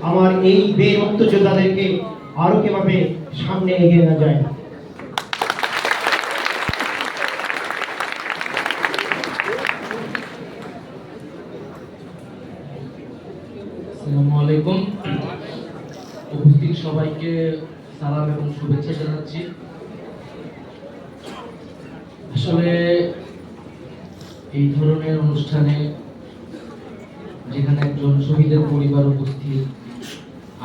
আমার এই বীর মুক্তিযোদ্ধাদেরকে আরো কিভাবে সামনে এগিয়ে নেওয়া যায়। আসসালামু আলাইকুম। উপস্থিত সবাইকে সালাম এবং শুভেচ্ছা জানাচ্ছি। আসলে এই ধরনের অনুষ্ঠানে যেখানে একজন শহীদের পরিবার উপস্থিত,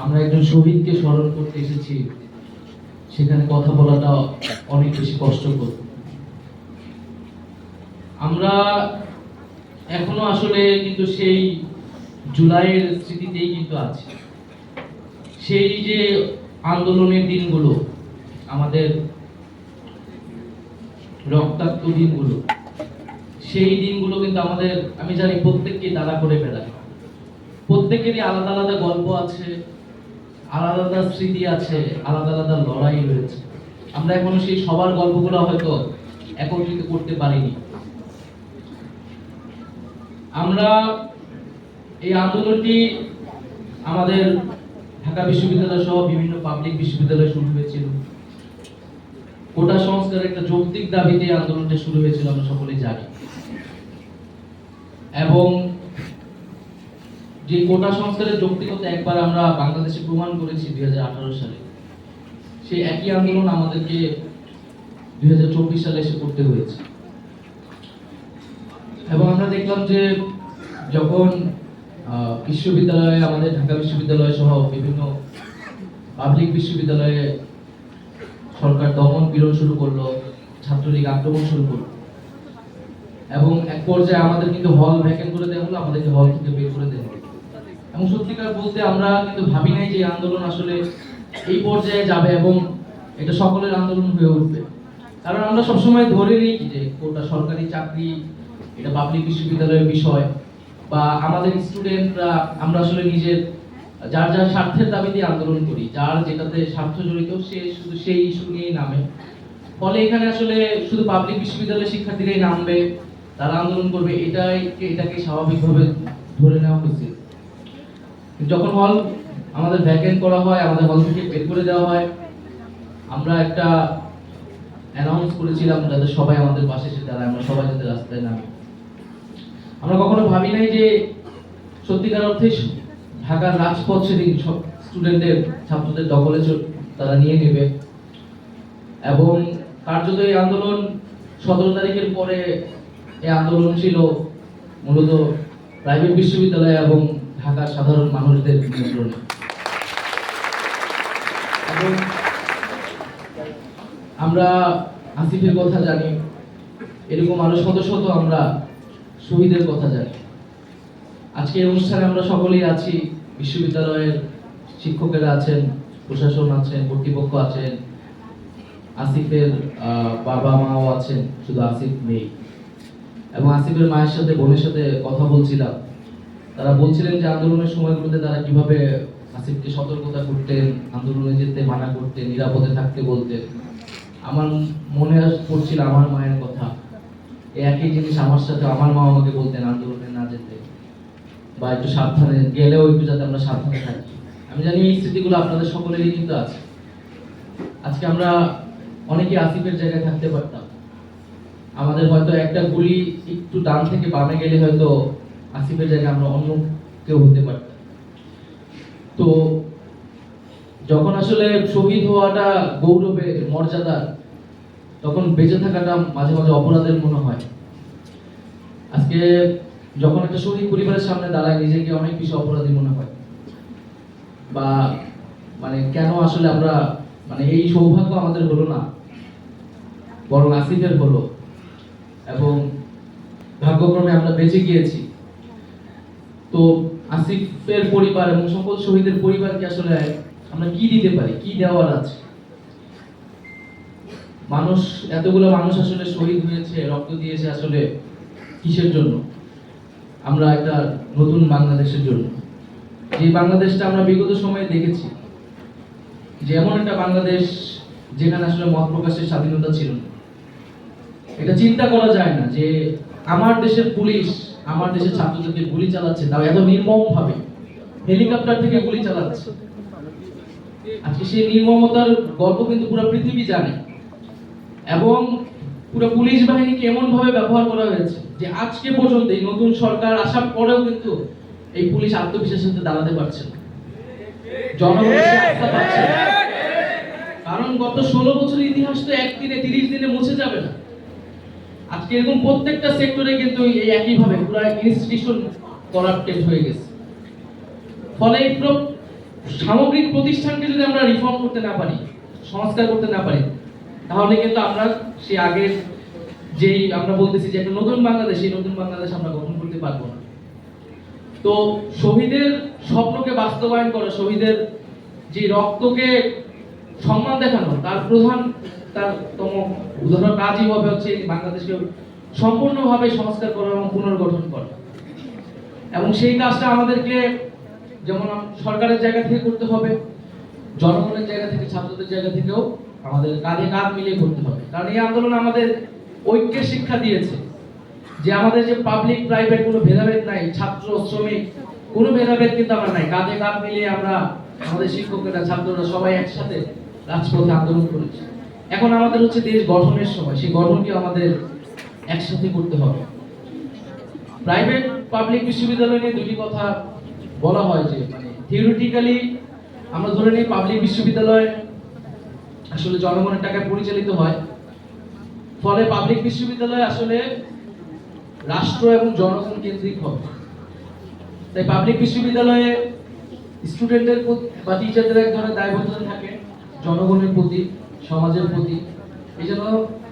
আমরা একজন শহীদকে স্মরণ করতে এসেছি, সেখানে কথা বলাটা অনেক বেশি কষ্টকর। আমরা এখনো আসলে কিন্তু সেই জুলাইয়ের স্মৃতিতেই কিন্তু আছি। সেই যে আন্দোলনের দিনগুলো, আমাদের রক্তাক্ত দিনগুলো, সেই দিনগুলো কিন্তু আমাদের, আমি জানি প্রত্যেককে তাড়া করে বেড়ায়। প্রত্যেকেরই আলাদা আলাদা গল্প আছে, আলাদা আলাদা স্মৃতি আছে, আলাদা আলাদা লড়াই রয়েছে। আমরা এখনো সেই সবার গল্পগুলো হয়তো একত্রিত করতে পারিনি। আমরা এই আন্দোলনটি আমাদের ঢাকা বিশ্ববিদ্যালয় সহ বিভিন্ন পাবলিক বিশ্ববিদ্যালয়ে শুরু হয়েছিল। কোটা সংস্কারের একটা যৌক্তিক দাবিতে আন্দোলনটা শুরু হয়েছিল, আমরা সকলেই জানি। এবং যে কোটা সংস্কারের যৌক্তিকতা একবার আমরা বাংলাদেশে প্রমাণ করেছি 2018 সালে, সেই একই আন্দোলন আমাদেরকে 2024 সালে এসে করতে হয়েছে। এবং আমরা দেখলাম যে যখন বিশ্ববিদ্যালয়ে, আমাদের ঢাকা বিশ্ববিদ্যালয় সহ বিভিন্ন পাবলিক বিশ্ববিদ্যালয়ে সরকার দমন পীড়ন শুরু করলো, ছাত্রলীগ আক্রমণ শুরু করলো, এবং এক পর্যায়ে আমাদের কিন্তু হল ভ্যাকেন্ট করে দেওয়া হলো, আমাদেরকে হল থেকে বের করে দেওয়া হলো। এবং সত্যিকার বলতে আমরা কিন্তু ভাবি নাই যে আন্দোলন আসলে এই পর্যায়ে যাবে এবং এটা সকলের আন্দোলন হয়ে উঠবে। কারণ আমরা সবসময় ধরে নিই যে কোটা সরকারি চাকরি, এটা পাবলিক বিশ্ববিদ্যালয়ের বিষয়, বা আমাদের স্টুডেন্টরা, আমরা আসলে নিজের যার যার স্বার্থের দাবিতে আন্দোলন করি, যার যেটাতে স্বার্থ জড়িত সে শুধু সেই ইস্যু নিয়েই নামে। ফলে এখানে আসলে শুধু পাবলিক বিশ্ববিদ্যালয়ের শিক্ষার্থীরাই নামবে, তারা আন্দোলন করবে, এটাকে স্বাভাবিকভাবে ধরে নেওয়া হয়েছে। যখন হল আমাদের ভ্যাকেন্ট করা হয়, আমাদের হল থেকে বের করে দেওয়া হয়, আমরা একটা অ্যানাউন্স করেছিলাম যাতে সবাই আমাদের পাশে এসে দাঁড়ায়, আমরা সবাই যাতে রাস্তায় নামি। আমরা কখনো ভাবি নাই যে সত্যিকার অর্থে ঢাকার রাজপথ সেদিন সব স্টুডেন্টদের, ছাত্রদের দখলে তারা নিয়ে নেবে। এবং কার্যত এই আন্দোলন 17 তারিখের পরে এই আন্দোলন ছিল মূলত প্রাইভেট বিশ্ববিদ্যালয় এবং ঢাকার সাধারণ মানুষদের নিয়ন্ত্রণে। এবং আমরা আসিফের কথা জানি, এরকম আরো শত শত আমরা শহীদের কথা জানি। আজকে এই অনুষ্ঠানে আমরা সকলেই আছি, বিশ্ববিদ্যালয়ের শিক্ষকেরা আছেন, প্রশাসন আছেন, কর্তৃপক্ষ আছেন, আসিফের বাবা মাও আছেন, শুধু আসিফ নেই। এবং আসিফের মায়ের সাথে, বোনের সাথে কথা বলছিলাম, তারা বলছিলেন যে আন্দোলনের সময়গুলোতে তারা কিভাবে আসিফকে সতর্কতা করতেন, আন্দোলনে যেতে মানা করতেন, নিরাপদে থাকতে বলতেন। আমার মনে পড়ছিল আমার মায়ের কথা। একই জিনিস আমার সাথে আমার মা আমাকে বলতেন, আন্দোলনে না যেতে বা একটু সাবধানে গেলেও একটু যাতে আমরা সাবধানে থাকি। আমি জানি এই স্মৃতিগুলো আপনাদের সকলেরই কিন্তু আছে। আজকে আমরা অনেকে আসিফের জায়গায় থাকতে পারতাম, আমাদের হয়তো একটা গুলি একটু ডান থেকে বামে গেলে হয়তো আসিফের জায়গায় আমরা অন্য কেউ হতে পারতাম। তো যখন আসলে শহীদ হওয়াটা গৌরবের, মর্যাদার, তখন বেঁচে থাকাটা মাঝে মাঝে অপরাধের মনে হয়। আজকে যখন একটা শহীদ পরিবারের সামনে দাঁড়ায়, নিজেকে অনেক বেশি অপরাধী মনে হয়। বা মানে কেন আসলে আমরা, মানে এই সৌভাগ্য আমাদের হলো না, বরং আসিফের হলো, এবং ভাগ্যক্রমে আমরা বেঁচে গিয়েছি। তো আসিফের পরিবার এবং সকল শহীদের পরিবারকে আসলে আমরা কি দিতে পারি, কি দেওয়ার আছে? মানুষ, এতগুলো মানুষ আসলে শহীদ হয়েছে, রক্ত দিয়েছে আসলে কিসের জন্য? আমরা একটা নতুন বাংলাদেশের জন্য, যে বাংলাদেশটা আমরা বিগত সময়ে দেখেছি, যে এমন একটা বাংলাদেশ যেখানে আসলে মত প্রকাশের স্বাধীনতা ছিল না। এটা চিন্তা করা যায় না যে আমার দেশের পুলিশ আমার দেশের ছাত্রদেরকে গুলি চালাচ্ছে, তাও এত নির্মম ভাবে, হেলিকপ্টার থেকে গুলি চালাচ্ছে। আজকে সেই নির্মমতার গল্প কিন্তু পুরো পৃথিবী জানে, এবং পুরো পুলিশ বাহিনীকে এমন ভাবে ব্যবহার করা হয়েছে যে আজকে পর্যন্ত এই নতুন সরকার আসার পরেও কিন্তু এই পুলিশ আত্মবিশ্বাসের সাথে দাঁড়াতে পারছে না, জনগণের সে আস্থা পাচ্ছে না। কারণ গত 16 বছরের ইতিহাস তো একদিনে 30 দিনে মুছে যাবে না। আজকে এরকম প্রত্যেকটা সেক্টরে কিন্তু এই একইভাবে পুরো ইনস্টিটিউশন করাপ্টেড হয়ে গেছে। ফলে এই সামগ্রিক প্রতিষ্ঠানকে যদি আমরা রিফর্ম করতে না পারি, সংস্কার করতে না পারি, তাহলে কিন্তু আমরা সেই আগের যেই আমরা বলতেছি যে একটা নতুন বাংলাদেশ, এই নতুন বাংলাদেশ আমরা গঠন করতে পারবো না। তো শহীদের স্বপ্নকে বাস্তবায়ন করা, শহীদের যে রক্তকে সম্মান দেখানো, তার তম উদাহরণ কাজই হবে হচ্ছে বাংলাদেশকে সম্পূর্ণভাবে সংস্কার করা এবং পুনর্গঠন করা। এবং সেই কাজটা আমাদেরকে যেমন সরকারের জায়গা থেকে করতে হবে, জনগণের জায়গা থেকে, ছাত্রদের জায়গা থেকেও আমাদের কাঁধে কাঁধ মিলিয়ে করতে হবে। কারণ এই আন্দোলন আমাদের ঐক্যের শিক্ষা দিয়েছে যে আমাদের যে পাবলিক প্রাইভেট কোনো ভেদাভেদ নাই, ছাত্র শ্রমিক কোনো ভেদাভেদ কিন্তু আমরা নাই। কাঁধে কাঁধ মিলিয়ে আমরা, আমাদের শিক্ষকেরা, ছাত্ররা সবাই একসাথে রাজপথে আন্দোলন করেছি। এখন আমাদের হচ্ছে দেশ গঠনের সময়, সেই গঠনকে আমাদের একসাথে করতে হবে। প্রাইভেট পাবলিক বিশ্ববিদ্যালয় নিয়ে দুটি কথা বলা হয় যে মানে থিওরিটিক্যালি আমরা ধরে নিই পাবলিক বিশ্ববিদ্যালয় আসলে জনগণের টাকায় পরিচালিত হয়, ফলে পাবলিক বিশ্ববিদ্যালয় আসলে রাষ্ট্র এবং জনগণ কেন্দ্রিক হবে। তাই পাবলিক বিশ্ববিদ্যালয়ে স্টুডেন্টদের বা টিচারদের এক ধরনের দায়বদ্ধতা থাকে জনগণের প্রতি, সমাজের প্রতি। এই জন্য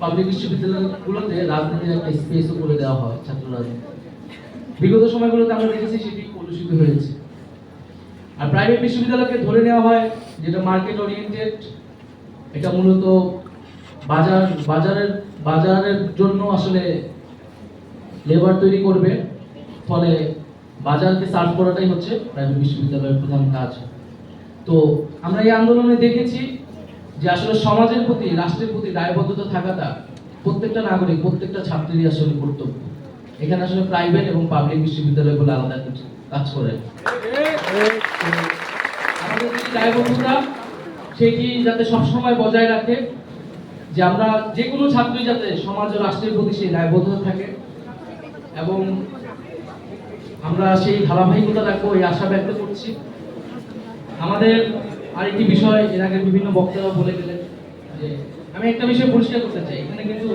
পাবলিক বিশ্ববিদ্যালয়গুলোতে রাজনীতির একটা স্পেসও করে দেওয়া হয়, ছাত্র রাজনীতি। বিগত সময়গুলোতে আমরা দেখেছি সেটি কলুষিত হয়েছে। আর প্রাইভেট বিশ্ববিদ্যালয়কে ধরে নেওয়া হয় যেটা মার্কেট ওরিয়েন্টেড, এটা মূলত বাজারের জন্য আসলে লেবার তৈরি করবে, ফলে বাজারকে সার্ভ করাটাই হচ্ছে প্রাইভেট বিশ্ববিদ্যালয়ের প্রধান কাজ। তো আমরা এই আন্দোলনে দেখেছি যে আসলে সমাজের প্রতি, রাষ্ট্রের প্রতি দায়বদ্ধতা থাকাটা প্রত্যেকটা নাগরিক, প্রত্যেকটা ছাত্রেরই আসলে কর্তব্য। এখানে আসলে প্রাইভেট এবং পাবলিক বিশ্ববিদ্যালয় বলে আলাদা কিছু কাজ করে। আমাদের যে দায়বদ্ধতা সেটি যাতে সবসময় বজায় রাখে, যে আমরা যে কোনো ছাত্রই যাতে সমাজ ও রাষ্ট্রের প্রতি সেই দায়বদ্ধতা থাকে, এবং আমরা সেই ধারাবাহিকতা রাখবো এই আশা ব্যক্ত করছি। আমাদের আরেকটি বিষয়, এর আগে বিভিন্ন বক্তারা বলে গেলেন যে আমি একটা বিষয় পরিষ্কার করতে চাই, এখানে কিন্তু